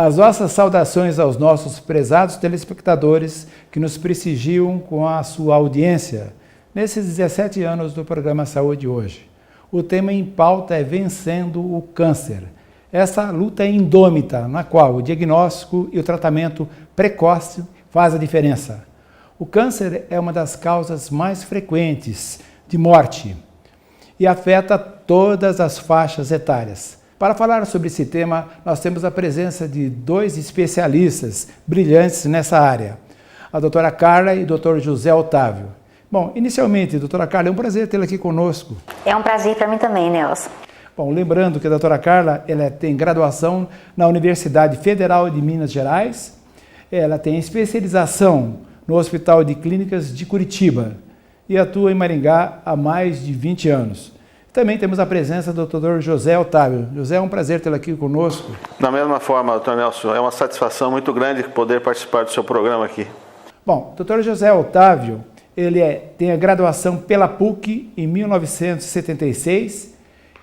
As nossas saudações aos nossos prezados telespectadores que nos prestigiam com a sua audiência nesses 17 anos do programa Saúde Hoje. O tema em pauta é Vencendo o Câncer. Essa luta é indômita, na qual o diagnóstico e o tratamento precoce faz a diferença. O câncer é uma das causas mais frequentes de morte e afeta todas as faixas etárias. Para falar sobre esse tema, nós temos a presença de dois especialistas brilhantes nessa área, a doutora Carla e o doutor José Otávio. Bom, inicialmente, doutora Carla, é um prazer tê-la aqui conosco. É um prazer para mim também, Nelson. Bom, lembrando que a doutora Carla ela tem graduação na Universidade Federal de Minas Gerais, ela tem especialização no Hospital de Clínicas de Curitiba e atua em Maringá há mais de 20 anos. Também temos a presença do Dr. José Otávio. José, é um prazer tê-lo aqui conosco. Da mesma forma, doutor Nelson, é uma satisfação muito grande poder participar do seu programa aqui. Bom, Dr. José Otávio, ele tem a graduação pela PUC em 1976,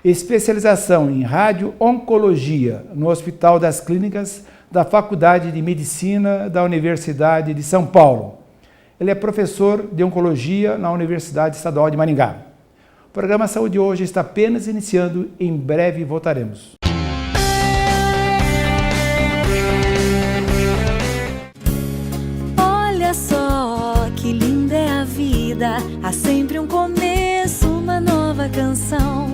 especialização em radio-oncologia no Hospital das Clínicas da Faculdade de Medicina da Universidade de São Paulo. Ele é professor de oncologia na Universidade Estadual de Maringá. O programa Saúde Hoje está apenas iniciando, em breve voltaremos. Olha só que linda é a vida, há sempre um começo, uma nova canção.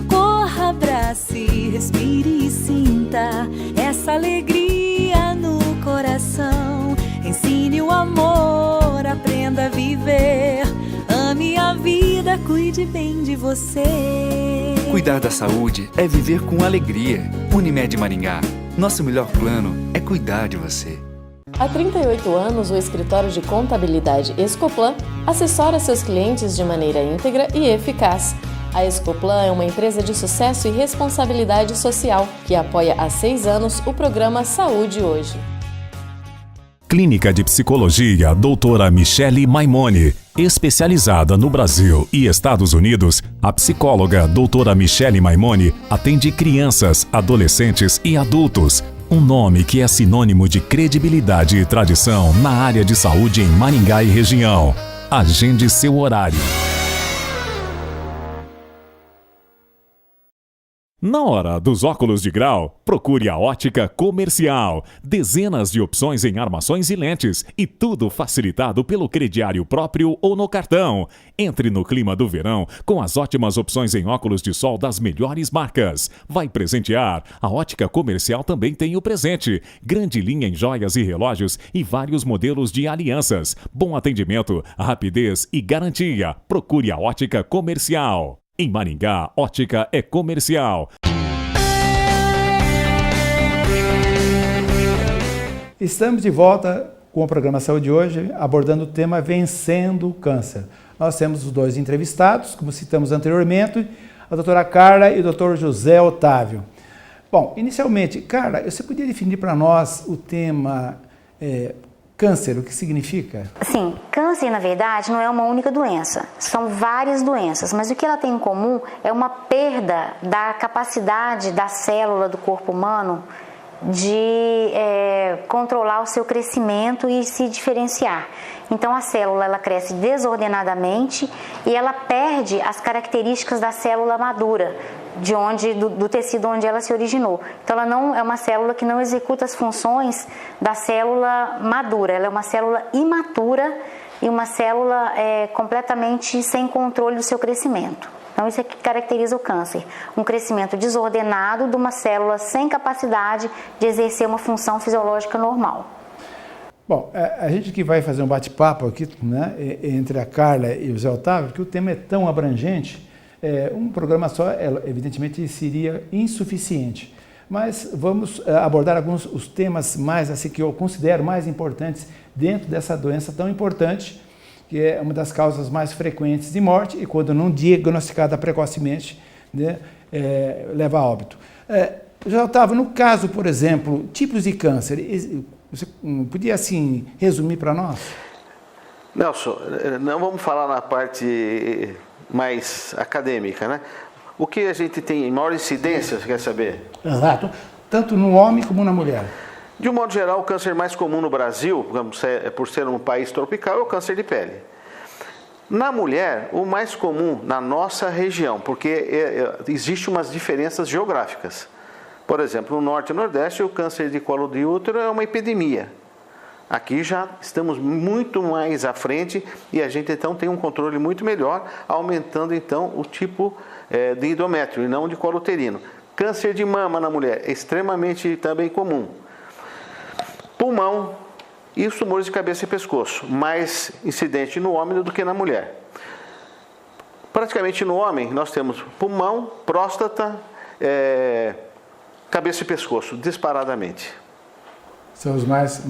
Corra, abrace, respire e sinta essa alegria no coração. Ensine o amor, aprenda a viver. Ame a vida, cuide bem de você. Cuidar da saúde é viver com alegria. Unimed Maringá, nosso melhor plano é cuidar de você. Há 38 anos, o escritório de contabilidade Escoplan assessora seus clientes de maneira íntegra e eficaz. A Escoplan é uma empresa de sucesso e responsabilidade social que apoia há 6 anos o programa Saúde Hoje. Clínica de Psicologia Doutora Michele Maimone. Especializada no Brasil e Estados Unidos, a psicóloga Doutora Michele Maimone atende crianças, adolescentes e adultos. Um nome que é sinônimo de credibilidade e tradição na área de saúde em Maringá e região. Agende seu horário. Na hora dos óculos de grau, procure a Ótica Comercial. Dezenas de opções em armações e lentes e tudo facilitado pelo crediário próprio ou no cartão. Entre no clima do verão com as ótimas opções em óculos de sol das melhores marcas. Vai presentear? A Ótica Comercial também tem o presente. Grande linha em joias e relógios e vários modelos de alianças. Bom atendimento, rapidez e garantia. Procure a Ótica Comercial. Em Maringá, ótica é comercial. Estamos de volta com o programa Saúde Hoje, abordando o tema Vencendo o Câncer. Nós temos os dois entrevistados, como citamos anteriormente, a doutora Carla e o doutor José Otávio. Bom, inicialmente, Carla, você podia definir para nós o tema câncer, o que significa? Sim, câncer, na verdade, não é uma única doença. São várias doenças, mas o que ela tem em comum é uma perda da capacidade da célula do corpo humano de controlar o seu crescimento e se diferenciar. Então, a célula ela cresce desordenadamente e ela perde as características da célula madura, do tecido onde ela se originou. Então, ela não é uma célula que não executa as funções da célula madura. Ela é uma célula imatura e uma célula completamente sem controle do seu crescimento. Então, isso é que caracteriza o câncer. Um crescimento desordenado de uma célula sem capacidade de exercer uma função fisiológica normal. Bom, a gente que vai fazer um bate-papo aqui, né, entre a Carla e o Zé Otávio, que o tema é tão abrangente, um programa só, evidentemente, seria insuficiente. Mas vamos abordar alguns os temas mais, assim, que eu considero mais importantes dentro dessa doença tão importante, que é uma das causas mais frequentes de morte e, quando não diagnosticada precocemente, né, leva a óbito. José Otávio, no caso, por exemplo, tipos de câncer, você podia, assim, resumir para nós? Nelson, não vamos falar na parte mais acadêmica, né? O que a gente tem em maior incidência, você quer saber? Exato. Tanto no homem como na mulher. De um modo geral, o câncer mais comum no Brasil, por ser um país tropical, é o câncer de pele. Na mulher, o mais comum na nossa região, porque existem umas diferenças geográficas. Por exemplo, no Norte e Nordeste, o câncer de colo de útero é uma epidemia. Aqui já estamos muito mais à frente e a gente então tem um controle muito melhor, aumentando então o tipo de endométrio e não de colo uterino. Câncer de mama na mulher é extremamente também comum. Pulmão e os tumores de cabeça e pescoço, mais incidente no homem do que na mulher. Praticamente no homem nós temos pulmão, próstata, cabeça e pescoço, disparadamente. São os mais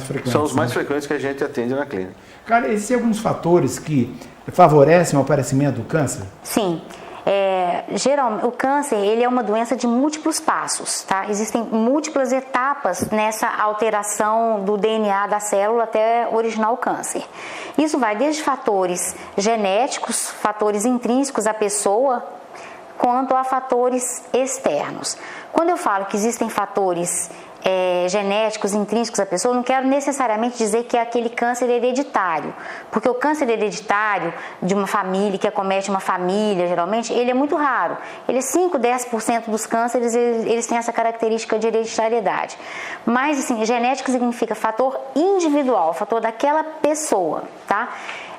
frequentes. São os mais frequentes que a gente atende na clínica. Cara, existem alguns fatores que favorecem o aparecimento do câncer? Sim. Geralmente, o câncer ele é uma doença de múltiplos passos, tá? Existem múltiplas etapas nessa alteração do DNA da célula até originar o câncer. Isso vai desde fatores genéticos, fatores intrínsecos à pessoa, quanto a fatores externos. Quando eu falo que existem fatores genéticos, intrínsecos à pessoa, não quero necessariamente dizer que é aquele câncer hereditário, porque o câncer hereditário de uma família, que acomete uma família, geralmente, ele é muito raro. Ele é 5, 10% dos cânceres, eles têm essa característica de hereditariedade. Mas, assim, genético significa fator individual, fator daquela pessoa, tá?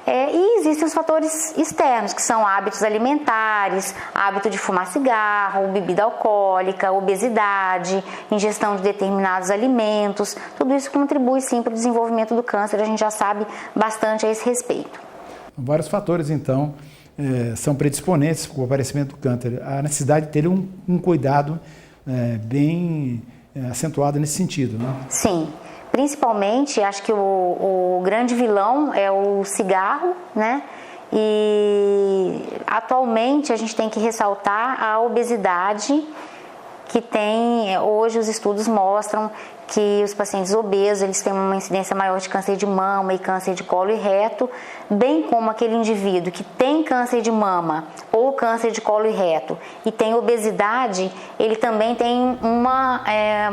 E existem os fatores externos, que são hábitos alimentares, hábito de fumar cigarro, bebida alcoólica, obesidade, ingestão de determinados alimentos. Tudo isso contribui sim para o desenvolvimento do câncer, a gente já sabe bastante a esse respeito. Vários fatores, então, são predisponentes para o aparecimento do câncer. A necessidade de ter um cuidado bem acentuado nesse sentido, né? Sim. Principalmente, acho que o grande vilão é o cigarro, né? E atualmente a gente tem que ressaltar a obesidade que tem, hoje os estudos mostram que os pacientes obesos, eles têm uma incidência maior de câncer de mama e câncer de colo e reto, bem como aquele indivíduo que tem câncer de mama ou câncer de colo e reto e tem obesidade, ele também tem uma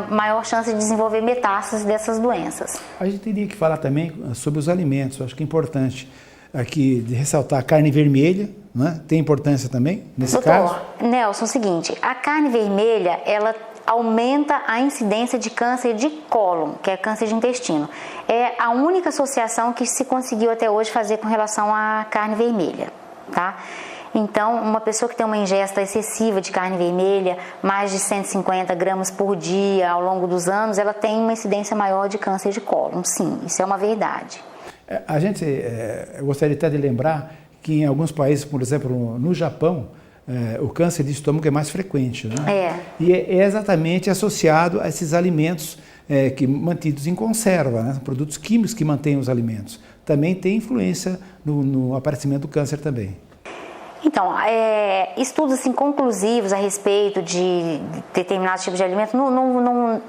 maior chance de desenvolver metástases dessas doenças. A gente teria que falar também sobre os alimentos, acho que é importante aqui de ressaltar a carne vermelha, né? Tem importância também nesse caso? Nelson, é o seguinte, a carne vermelha, ela aumenta a incidência de câncer de cólon, que é câncer de intestino. É a única associação que se conseguiu até hoje fazer com relação à carne vermelha, tá? Então, uma pessoa que tem uma ingesta excessiva de carne vermelha, mais de 150 gramas por dia ao longo dos anos, ela tem uma incidência maior de câncer de cólon, sim, isso é uma verdade. A gente gostaria até de lembrar que em alguns países, por exemplo, no Japão, o câncer de estômago é mais frequente, né? E é exatamente associado a esses alimentos que mantidos em conserva, né? Produtos químicos que mantêm os alimentos. Também tem influência no aparecimento do câncer também. Então, estudos assim, conclusivos a respeito de determinados tipos de alimentos,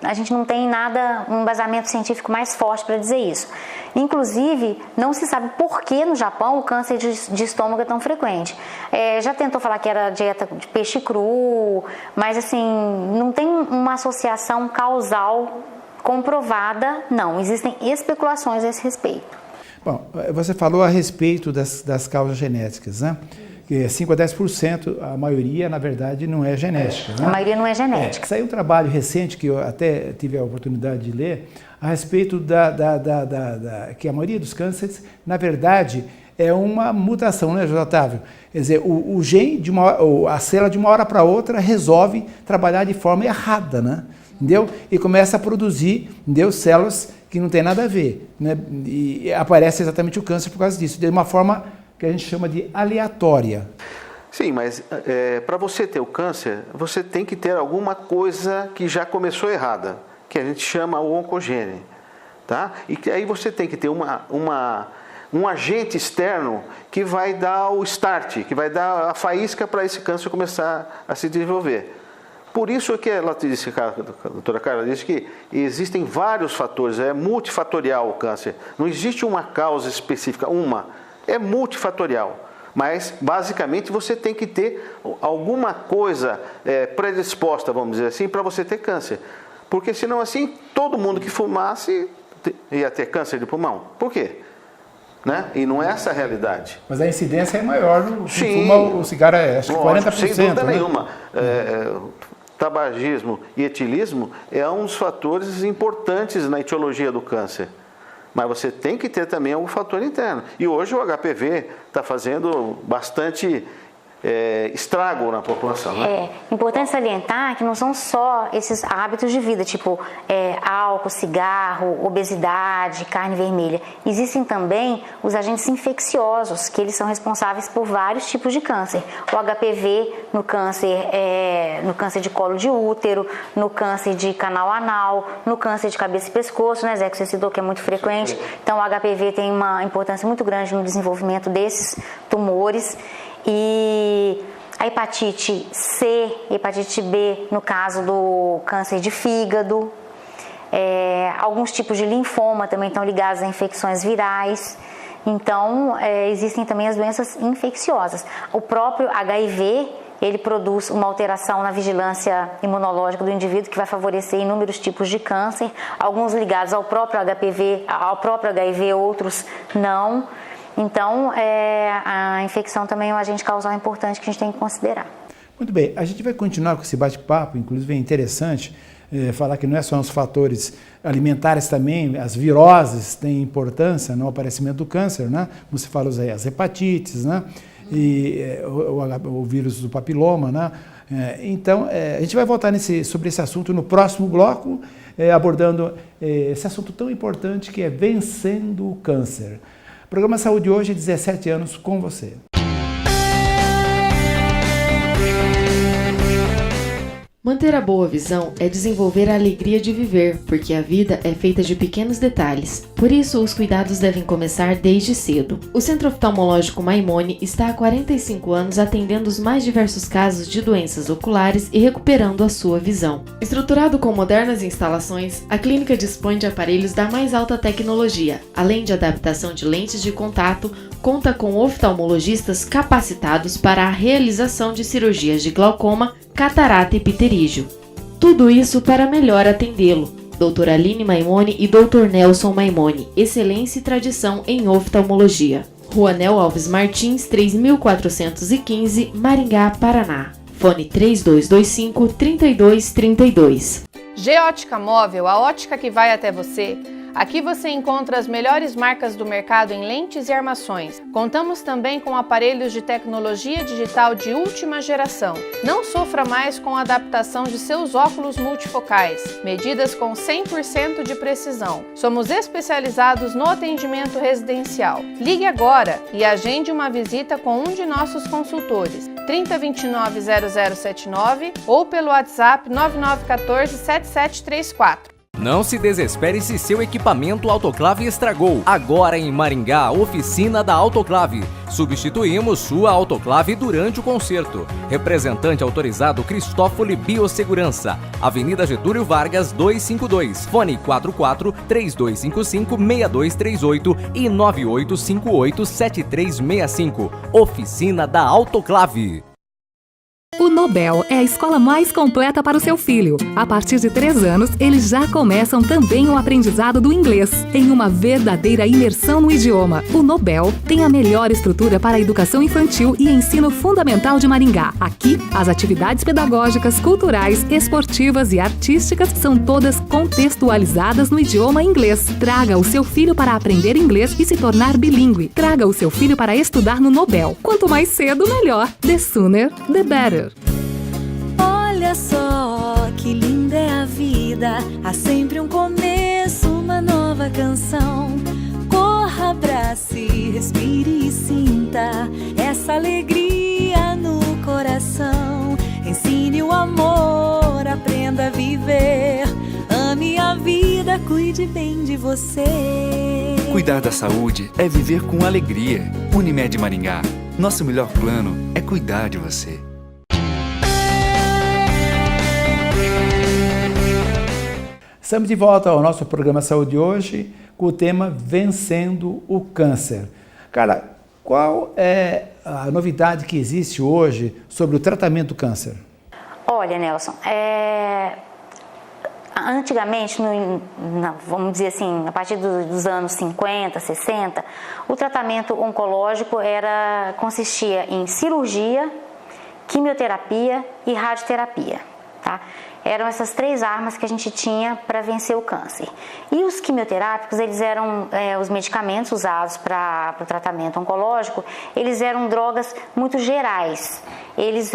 a gente não tem nada, um embasamento científico mais forte para dizer isso. Inclusive, não se sabe por que no Japão o câncer de estômago é tão frequente. Já tentou falar que era dieta de peixe cru, mas assim, não tem uma associação causal comprovada, não. Existem especulações a esse respeito. Bom, você falou a respeito das causas genéticas, né? 5 a 10%, a maioria, na verdade, não é genética. Né? A maioria não é genética. Saiu um trabalho recente, que eu até tive a oportunidade de ler, a respeito que a maioria dos cânceres, na verdade, é uma mutação, né, José Otávio? Quer dizer, o gene, a célula de uma hora para outra resolve trabalhar de forma errada, né? Entendeu? E começa a produzir, entendeu? Células que não tem nada a ver, né? E aparece exatamente o câncer por causa disso, de uma forma que a gente chama de aleatória. Sim, mas para você ter o câncer, você tem que ter alguma coisa que já começou errada, que a gente chama o oncogene, tá? E que aí você tem que ter um agente externo que vai dar o start, que vai dar a faísca para esse câncer começar a se desenvolver. Por isso que ela disse, a doutora Carla disse que existem vários fatores, é multifatorial o câncer. Não existe uma causa específica, é multifatorial. Mas, basicamente, você tem que ter alguma coisa predisposta, vamos dizer assim, para você ter câncer. Porque senão assim, todo mundo que fumasse ia ter câncer de pulmão. Por quê? Né? E não é essa a realidade. Mas a incidência é maior no que Sim, fuma o cigarro, acho que 40%. Sem dúvida né? nenhuma. Tabagismo e etilismo é um dos fatores importantes na etiologia do câncer. Mas você tem que ter também algum fator interno. E hoje o HPV está fazendo bastante estrago na população. Né? É importante salientar que não são só esses hábitos de vida, tipo álcool, cigarro, obesidade, carne vermelha. Existem também os agentes infecciosos, que eles são responsáveis por vários tipos de câncer. O HPV no câncer de colo de útero, no câncer de canal anal, no câncer de cabeça e pescoço, né, Zé, que você citou, que é muito frequente. Então o HPV tem uma importância muito grande no desenvolvimento desses tumores. E a hepatite C, hepatite B, no caso do câncer de fígado. Alguns tipos de linfoma também estão ligados a infecções virais. Então, existem também as doenças infecciosas. O próprio HIV, ele produz uma alteração na vigilância imunológica do indivíduo que vai favorecer inúmeros tipos de câncer, alguns ligados ao próprio HPV, ao próprio HIV, outros não. Então, a infecção também é um agente causal importante que a gente tem que considerar. Muito bem, a gente vai continuar com esse bate-papo, inclusive é interessante falar que não é só os fatores alimentares também, as viroses têm importância no aparecimento do câncer, né? Como se fala aí, as hepatites, né? E o vírus do papiloma, né? Então, a gente vai voltar sobre esse assunto no próximo bloco, abordando esse assunto tão importante que é vencendo o câncer. O programa Saúde hoje, 17 anos com você. Manter a boa visão é desenvolver a alegria de viver, porque a vida é feita de pequenos detalhes. Por isso, os cuidados devem começar desde cedo. O Centro Oftalmológico Maimone está há 45 anos atendendo os mais diversos casos de doenças oculares e recuperando a sua visão. Estruturado com modernas instalações, a clínica dispõe de aparelhos da mais alta tecnologia, além de adaptação de lentes de contato, conta com oftalmologistas capacitados para a realização de cirurgias de glaucoma, catarata e pterígio. Tudo isso para melhor atendê-lo. Doutora Aline Maimone e Dr. Nelson Maimone, excelência e tradição em oftalmologia. Rua Nel Alves Martins, 3415, Maringá, Paraná. Fone 3225-3232. G-Ótica Móvel, a ótica que vai até você. Aqui você encontra as melhores marcas do mercado em lentes e armações. Contamos também com aparelhos de tecnologia digital de última geração. Não sofra mais com a adaptação de seus óculos multifocais, medidas com 100% de precisão. Somos especializados no atendimento residencial. Ligue agora e agende uma visita com um de nossos consultores, 3029-0079 ou pelo WhatsApp 9914-7734. Não se desespere se seu equipamento autoclave estragou. Agora em Maringá, oficina da Autoclave. Substituímos sua autoclave durante o conserto. Representante autorizado Cristófoli Biossegurança. Avenida Getúlio Vargas 252. Fone 44-3255-6238 e 9858-7365. Oficina da Autoclave. O Nobel é a escola mais completa para o seu filho. A partir de 3 anos, eles já começam também o aprendizado do inglês, em uma verdadeira imersão no idioma. O Nobel tem a melhor estrutura para a educação infantil e ensino fundamental de Maringá. Aqui, as atividades pedagógicas, culturais, esportivas e artísticas são todas contextualizadas no idioma inglês. Traga o seu filho para aprender inglês e se tornar bilíngue. Traga o seu filho para estudar no Nobel. Quanto mais cedo, melhor. The sooner, the better. Olha só que linda é a vida, há sempre um começo, uma nova canção. Corra, abrace, respire e sinta essa alegria no coração. Ensine o amor, aprenda a viver. Ame a vida, cuide bem de você. Cuidar da saúde é viver com alegria. Unimed Maringá. Nosso melhor plano é cuidar de você. Estamos de volta ao nosso programa Saúde hoje com o tema Vencendo o Câncer. Cara, qual é a novidade que existe hoje sobre o tratamento do câncer? Olha, Nelson, Antigamente, vamos dizer assim, a partir dos anos 50, 60, o tratamento oncológico consistia em cirurgia, quimioterapia e radioterapia, tá? Eram essas 3 armas que a gente tinha para vencer o câncer. E os quimioterápicos, eles eram os medicamentos usados para o tratamento oncológico, eles eram drogas muito gerais. Eles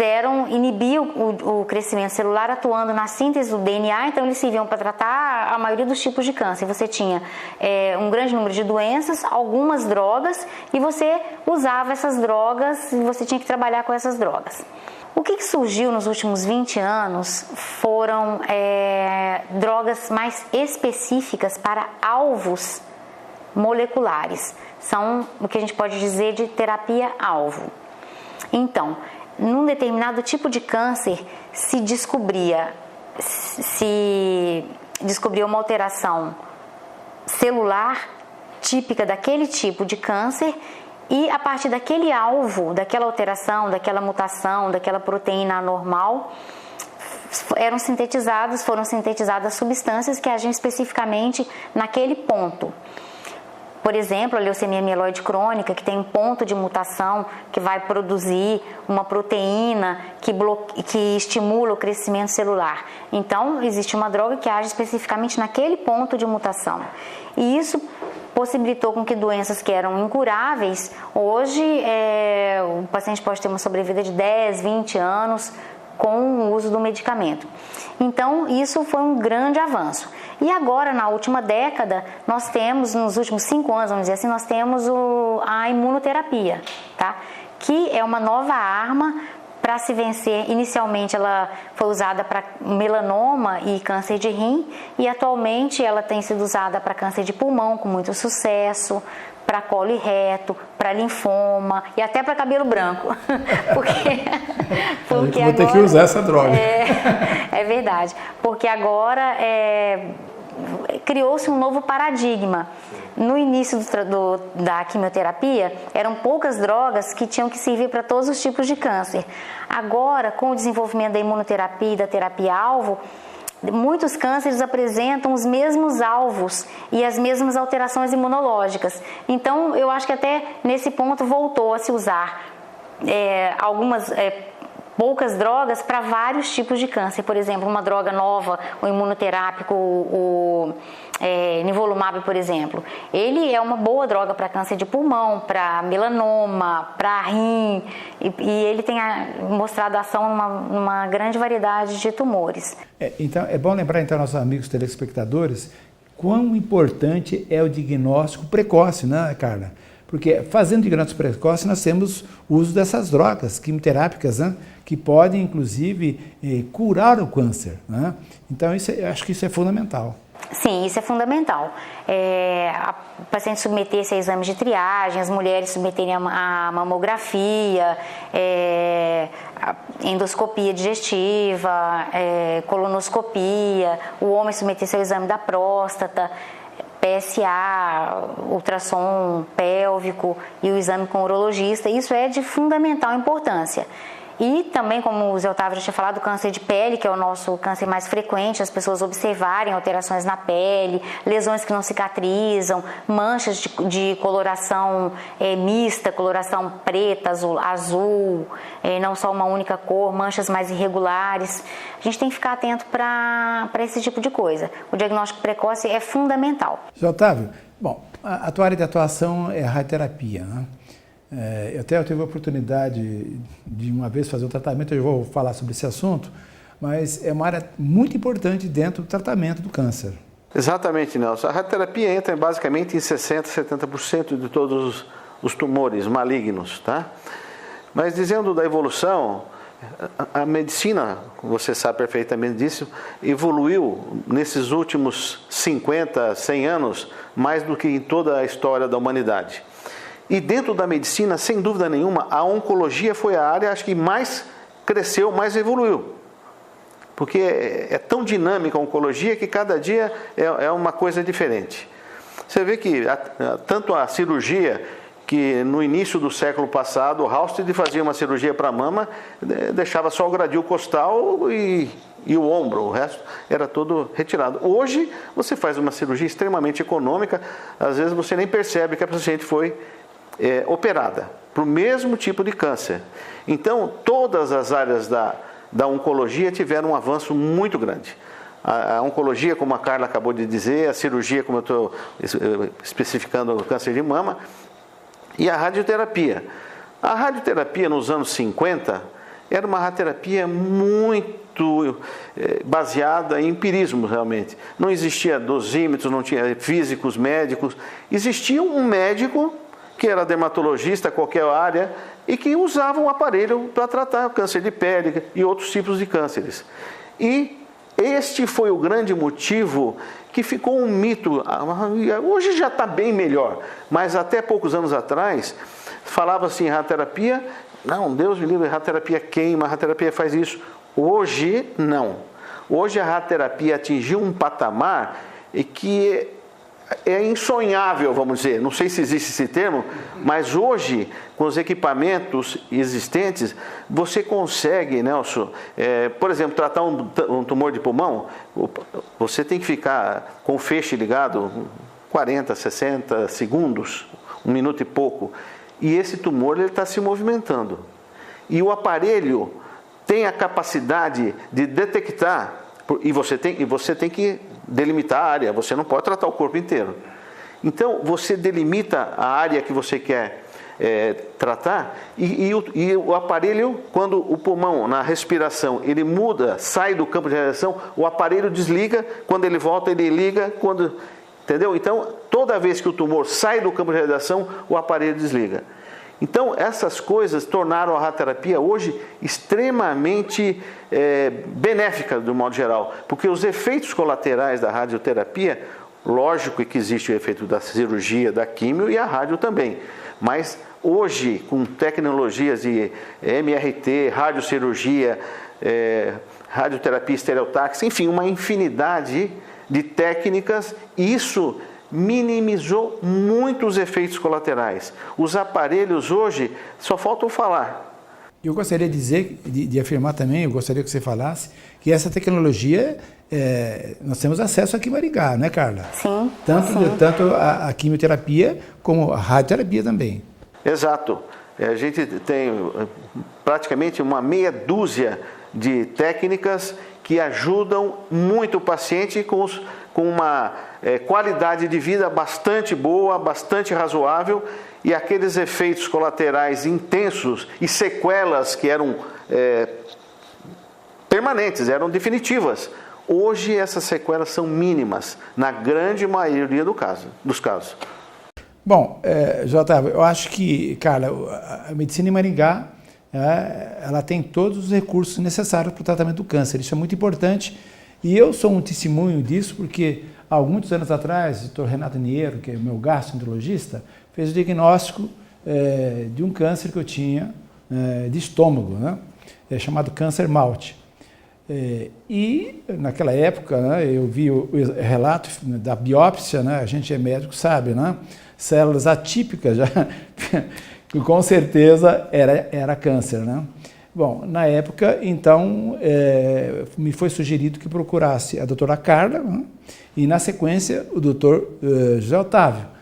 inibiam o crescimento celular atuando na síntese do DNA, então eles serviam para tratar a maioria dos tipos de câncer. Você tinha um grande número de doenças, algumas drogas, e você usava essas drogas e você tinha que trabalhar com essas drogas. O que surgiu nos últimos 20 anos foram drogas mais específicas para alvos moleculares. São o que a gente pode dizer de terapia-alvo. Então, num determinado tipo de câncer se descobria uma alteração celular típica daquele tipo de câncer, e a partir daquele alvo, daquela alteração, daquela mutação, daquela proteína anormal, foram sintetizadas substâncias que agem especificamente naquele ponto. Por exemplo, a leucemia mieloide crônica, que tem um ponto de mutação que vai produzir uma proteína que estimula o crescimento celular. Então, existe uma droga que age especificamente naquele ponto de mutação. E isso possibilitou com que doenças que eram incuráveis, hoje o paciente pode ter uma sobrevida de 10, 20 anos com o uso do medicamento. Então, isso foi um grande avanço. E agora, na última década, nós temos, nos últimos 5 anos, vamos dizer assim, nós temos a imunoterapia, tá? Que é uma nova arma para se vencer. Inicialmente ela foi usada para melanoma e câncer de rim, e atualmente ela tem sido usada para câncer de pulmão com muito sucesso, para colo e reto, para linfoma e até para cabelo branco. porque vou ter que usar essa droga. É verdade, porque agora criou-se um novo paradigma. No início da quimioterapia, eram poucas drogas que tinham que servir para todos os tipos de câncer. Agora, com o desenvolvimento da imunoterapia e da terapia-alvo, muitos cânceres apresentam os mesmos alvos e as mesmas alterações imunológicas. Então, eu acho que até nesse ponto voltou a se usar poucas drogas para vários tipos de câncer. Por exemplo, uma droga nova, o imunoterápico, o nivolumab, por exemplo. Ele é uma boa droga para câncer de pulmão, para melanoma, para rim, e ele tem mostrado ação numa grande variedade de tumores. Então, é bom lembrar, então, nossos amigos telespectadores, quão importante é o diagnóstico precoce, né, Carla? Porque fazendo diagnóstico precoce, nós temos o uso dessas drogas quimioterápicas, né, que podem, inclusive, curar o câncer, né? Então, eu acho que isso é fundamental. Sim, isso é fundamental. O paciente submeter-se a exames de triagem, as mulheres submeterem a mamografia, a endoscopia digestiva, colonoscopia, o homem submeter-se ao exame da próstata, PSA, ultrassom pélvico e o exame com o urologista. Isso é de fundamental importância. E também, como o Zé Otávio já tinha falado, o câncer de pele, que é o nosso câncer mais frequente, as pessoas observarem alterações na pele, lesões que não cicatrizam, manchas de coloração mista, coloração preta, azul, não só uma única cor, manchas mais irregulares. A gente tem que ficar atento para esse tipo de coisa. O diagnóstico precoce é fundamental. Zé Otávio, bom, a tua área de atuação é a radioterapia, né? Eu tive a oportunidade de uma vez fazer um tratamento, eu vou falar sobre esse assunto, mas é uma área muito importante dentro do tratamento do câncer. Exatamente, Nelson. A radioterapia entra basicamente em 60%, 70% de todos os tumores malignos, tá? Mas dizendo da evolução, a medicina, você sabe perfeitamente disso, evoluiu nesses últimos 50, 100 anos, mais do que em toda a história da humanidade. E dentro da medicina, sem dúvida nenhuma, a oncologia foi a área, acho que mais cresceu, mais evoluiu. Porque é tão dinâmica a oncologia que cada dia é uma coisa diferente. Você vê que tanto a cirurgia, que no início do século passado o Halsted fazia uma cirurgia para a mama, deixava só o gradil costal e o ombro, o resto era todo retirado. Hoje você faz uma cirurgia extremamente econômica, às vezes você nem percebe que a paciente foi operada para o mesmo tipo de câncer. Então todas as áreas da oncologia tiveram um avanço muito grande. A oncologia, como a Carla acabou de dizer, a cirurgia, como eu estou especificando, o câncer de mama, e a radioterapia. A radioterapia nos anos 50 era uma radioterapia muito baseada em empirismo, realmente. Não existia dosímetros, não tinha físicos, médicos. Existia um médico que era dermatologista, qualquer área, e que usava um aparelho para tratar o câncer de pele e outros tipos de cânceres. E este foi o grande motivo que ficou um mito. Hoje já está bem melhor, mas até poucos anos atrás falava-se em radioterapia. Não, Deus me livre, a radioterapia queima, a radioterapia faz isso. Hoje, não. Hoje a radioterapia atingiu um patamar que é insonhável, vamos dizer. Não sei se existe esse termo, mas hoje, com os equipamentos existentes, você consegue, Nelson, por exemplo, tratar um tumor de pulmão, você tem que ficar com o feixe ligado 40, 60 segundos, 1 minuto e pouco, e esse tumor está se movimentando. E o aparelho tem a capacidade de detectar, e você tem que delimitar a área, você não pode tratar o corpo inteiro. Então, você delimita a área que você quer tratar e o aparelho, quando o pulmão, na respiração, ele muda, sai do campo de radiação, o aparelho desliga, quando ele volta, ele liga, entendeu? Então, toda vez que o tumor sai do campo de radiação, o aparelho desliga. Então, essas coisas tornaram a radioterapia hoje extremamente benéfica, do modo geral, porque os efeitos colaterais da radioterapia, lógico que existe o efeito da cirurgia, da químio e a rádio também, mas hoje, com tecnologias de MRT, radiocirurgia, radioterapia estereotáxica, enfim, uma infinidade de técnicas, isso minimizou muito os efeitos colaterais. Os aparelhos hoje só faltam falar. Eu gostaria de dizer, de afirmar também, eu gostaria que você falasse, que essa tecnologia, nós temos acesso aqui em Maringá, não é, Carla? Sim. Tanto a quimioterapia como a radioterapia também. Exato. A gente tem praticamente uma meia dúzia de técnicas que ajudam muito o paciente com uma qualidade de vida bastante boa, bastante razoável, e aqueles efeitos colaterais intensos e sequelas que eram permanentes, eram definitivas. Hoje essas sequelas são mínimas, na grande maioria dos casos. Bom, Otávio, eu acho que, Carla, a medicina em Maringá, ela tem todos os recursos necessários para o tratamento do câncer. Isso é muito importante. E eu sou um testemunho disso porque, há muitos anos atrás, o Dr. Renato Niero, que é meu gastroenterologista, fez o diagnóstico de um câncer que eu tinha de estômago, né? Chamado câncer malte. E, naquela época, né, eu vi o relato da biópsia, né? A gente é médico, sabe, né? Células atípicas, já, que com certeza era câncer, né? Bom, na época, então, me foi sugerido que procurasse a doutora Carla, né? E, na sequência, o doutor José Otávio.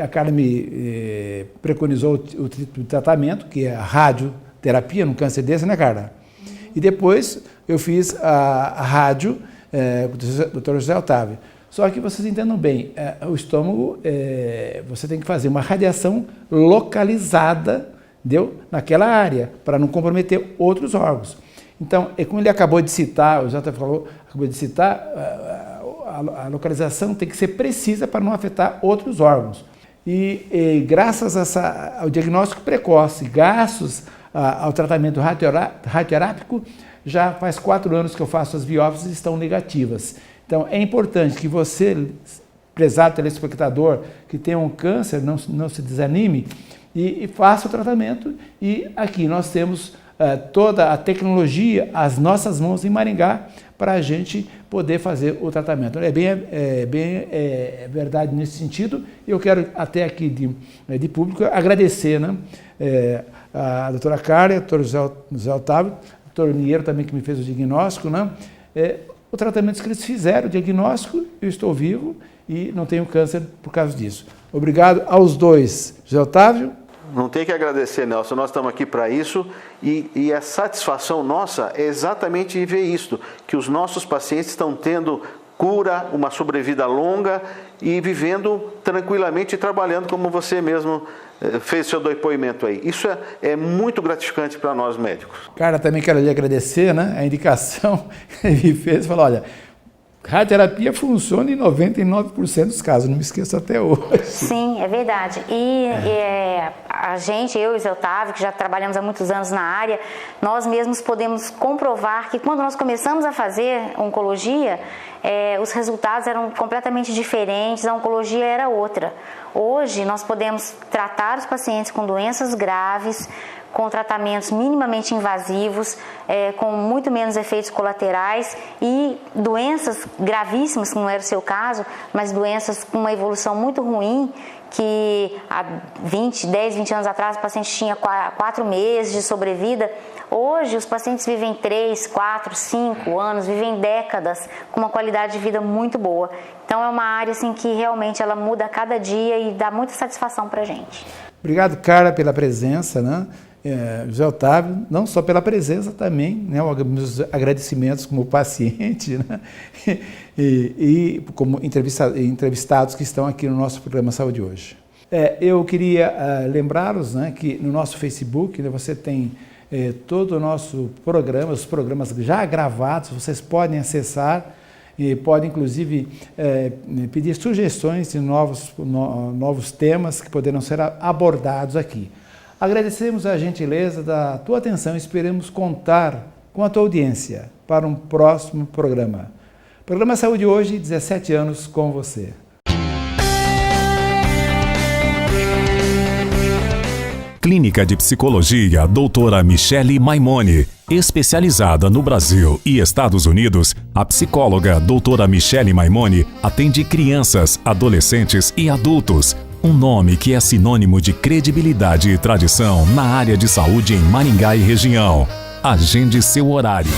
A Carla me preconizou o tratamento, que é a radioterapia no câncer desse, né, Carla? E depois eu fiz a rádio com o doutor José Otávio. Só que vocês entendam bem, o estômago, você tem que fazer uma radiação localizada, entendeu? Naquela área, para não comprometer outros órgãos. Então, como ele acabou de citar, o Jota acabou de citar, a localização tem que ser precisa para não afetar outros órgãos. E graças ao diagnóstico precoce, graças ao tratamento radioterápico, já faz 4 anos que eu faço as biópsias e estão negativas. Então, é importante que você, prezado telespectador, que tem um câncer, não se desanime e faça o tratamento. E aqui nós temos toda a tecnologia às nossas mãos em Maringá para a gente poder fazer o tratamento. É bem verdade nesse sentido. Eu quero até aqui de público agradecer, né, a doutora Carla, o doutor José Otávio, o doutor Niero também que me fez o diagnóstico, né? O tratamento que eles fizeram, o diagnóstico, eu estou vivo e não tenho câncer por causa disso. Obrigado aos dois. José Otávio? Não tem que agradecer, Nelson, nós estamos aqui para isso e a satisfação nossa é exatamente ver isto, que os nossos pacientes estão tendo cura, uma sobrevida longa e vivendo tranquilamente e trabalhando como você mesmo fez seu depoimento aí. Isso é muito gratificante para nós médicos. Cara, também quero lhe agradecer, né, a indicação que ele me fez, falou, olha, radioterapia funciona em 99% dos casos, não me esqueço até hoje. Sim, é verdade. A gente, eu e o Zé Otávio, que já trabalhamos há muitos anos na área, nós mesmos podemos comprovar que quando nós começamos a fazer oncologia, os resultados eram completamente diferentes, a oncologia era outra. Hoje, nós podemos tratar os pacientes com doenças graves, com tratamentos minimamente invasivos, com muito menos efeitos colaterais e doenças gravíssimas, que não era o seu caso, mas doenças com uma evolução muito ruim, que há 10, 20 anos atrás o paciente tinha 4 meses de sobrevida. Hoje os pacientes vivem 3, 4, 5 anos, vivem décadas com uma qualidade de vida muito boa. Então é uma área assim, que realmente ela muda a cada dia e dá muita satisfação para a gente. Obrigado, Carla, pela presença, né? José Otávio, não só pela presença também, né, meus agradecimentos como paciente, né, e como entrevistados que estão aqui no nosso programa Saúde Hoje. Eu queria lembrá-los, né, que no nosso Facebook, né, você tem todo o nosso programa, os programas já gravados, vocês podem acessar e podem inclusive pedir sugestões de novos temas que poderão ser abordados aqui. Agradecemos a gentileza da tua atenção e esperamos contar com a tua audiência para um próximo programa. Programa Saúde Hoje, 17 anos com você. Clínica de Psicologia Doutora Michele Maimone. Especializada no Brasil e Estados Unidos, a psicóloga Doutora Michele Maimone atende crianças, adolescentes e adultos. Um nome que é sinônimo de credibilidade e tradição na área de saúde em Maringá e região. Agende seu horário.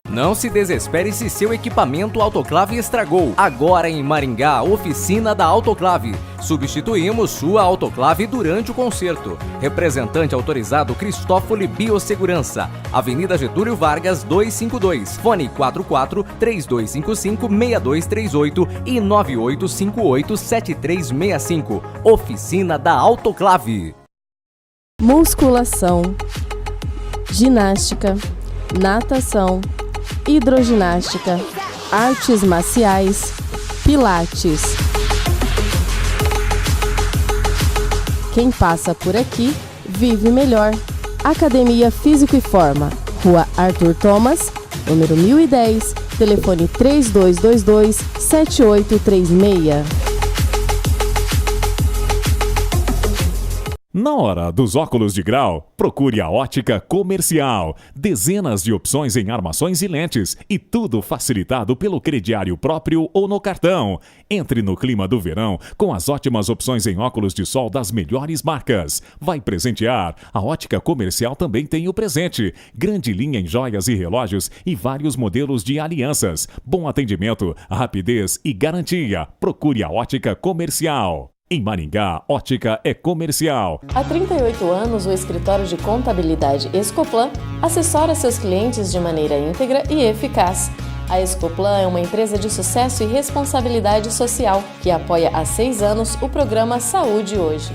Não se desespere se seu equipamento autoclave estragou. Agora em Maringá, oficina da autoclave. Substituímos sua autoclave durante o conserto. Representante autorizado Cristófoli Biossegurança. Avenida Getúlio Vargas 252. Fone 44-3255-6238 e 9858-7365. Oficina da autoclave. Musculação, ginástica, natação, hidroginástica, artes marciais, pilates. Quem passa por aqui vive melhor. Academia Físico e Forma, Rua Arthur Thomas, número 1010, telefone 3222-7836. Na hora dos óculos de grau, procure a Ótica Comercial. Dezenas de opções em armações e lentes e tudo facilitado pelo crediário próprio ou no cartão. Entre no clima do verão com as ótimas opções em óculos de sol das melhores marcas. Vai presentear? A Ótica Comercial também tem o presente. Grande linha em joias e relógios e vários modelos de alianças. Bom atendimento, rapidez e garantia. Procure a Ótica Comercial. Em Maringá, ótica é comercial. Há 38 anos, o escritório de contabilidade Escoplan assessora seus clientes de maneira íntegra e eficaz. A Escoplan é uma empresa de sucesso e responsabilidade social que apoia há 6 anos o programa Saúde Hoje.